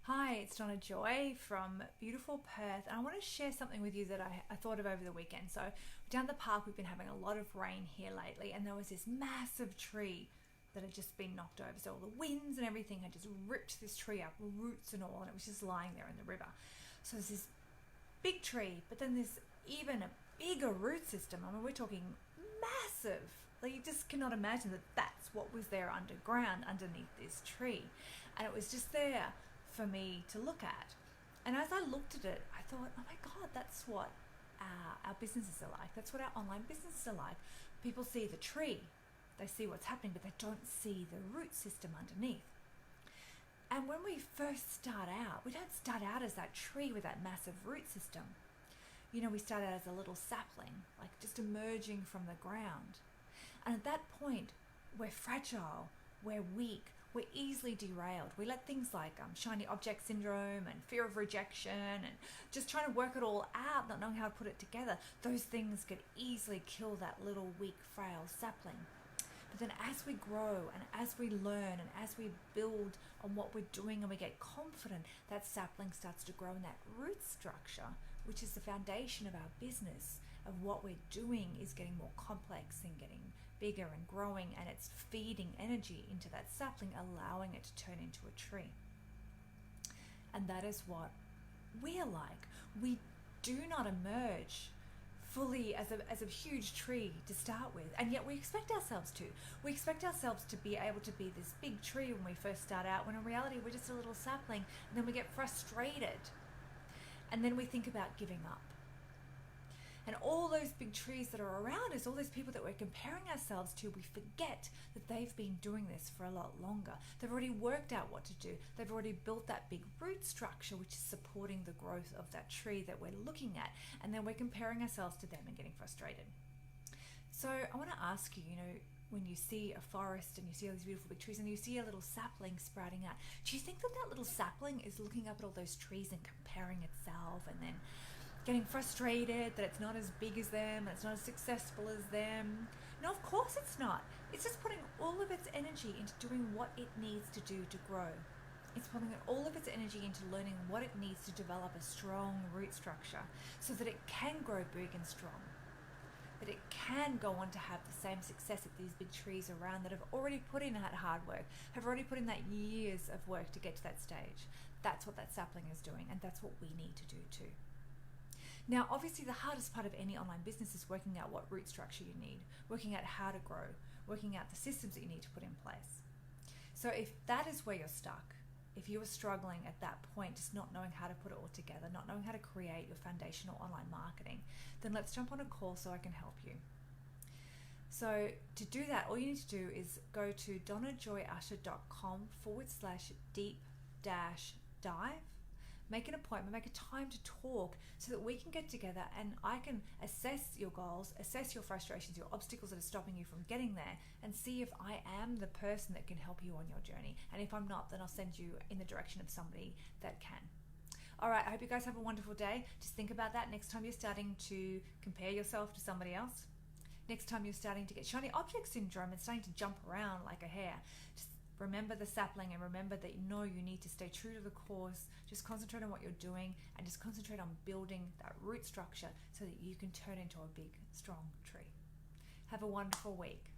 Hi, it's Donna Joy from beautiful Perth, and I want to share something with you that I thought of over the weekend. So down the park, we've been having a lot of rain here lately, and there was this massive tree that had just been knocked over. So all the winds and everything had just ripped this tree up, roots and all, and it was just lying there in the river. So there's this big tree, but then there's even a bigger root system. I mean, we're talking massive. Like, you just cannot imagine that that's what was there underground underneath this tree. And it was just there for me to look at. And as I looked at it, I thought, oh my God, that's what our businesses are like. That's what our online businesses are like. People see the tree, they see what's happening, but they don't see the root system underneath. And when we first start out, we don't start out as that tree with that massive root system. You know, we start out as a little sapling, like just emerging from the ground. And at that point, we're fragile, we're weak, we're easily derailed. We let things like shiny object syndrome and fear of rejection and just trying to work it all out, not knowing how to put it together. Those things could easily kill that little weak, frail sapling. But then as we grow and as we learn and as we build on what we're doing and we get confident, that sapling starts to grow in that root structure, which is the foundation of our business, of what we're doing is getting more complex and getting bigger and growing, and it's feeding energy into that sapling, allowing it to turn into a tree. And that is what we're like. We do not emerge fully as a huge tree to start with, and yet we expect ourselves to. We expect ourselves to be able to be this big tree when we first start out, when in reality we're just a little sapling, and then we get frustrated, and then we think about giving up. And all those big trees that are around us, all those people that we're comparing ourselves to, we forget that they've been doing this for a lot longer. They've already worked out what to do. They've already built that big root structure, which is supporting the growth of that tree that we're looking at. And then we're comparing ourselves to them and getting frustrated. So I want to ask you, when you see a forest and you see all these beautiful big trees and you see a little sapling sprouting out, do you think that that little sapling is looking up at all those trees and comparing itself and then getting frustrated that it's not as big as them, and it's not as successful as them? No, of course it's not. It's just putting all of its energy into doing what it needs to do to grow. It's putting all of its energy into learning what it needs to develop a strong root structure so that it can grow big and strong, that it can go on to have the same success that these big trees around that have already put in that hard work, have already put in that years of work to get to that stage. That's what that sapling is doing, and that's what we need to do too. Now, obviously, the hardest part of any online business is working out what root structure you need, working out how to grow, working out the systems that you need to put in place. So if that is where you're stuck, if you are struggling at that point, just not knowing how to put it all together, not knowing how to create your foundational online marketing, then let's jump on a call so I can help you. So to do that, all you need to do is go to donnajoyusher.com/deep-dive. Make an appointment, make a time to talk so that we can get together and I can assess your goals, assess your frustrations, your obstacles that are stopping you from getting there, and see if I am the person that can help you on your journey. And if I'm not, then I'll send you in the direction of somebody that can. All right, I hope you guys have a wonderful day. Just think about that next time you're starting to compare yourself to somebody else. Next time you're starting to get shiny object syndrome and starting to jump around like a hare. Just remember the sapling and remember that you need to stay true to the course. Just concentrate on what you're doing and just concentrate on building that root structure so that you can turn into a big, strong tree. Have a wonderful week.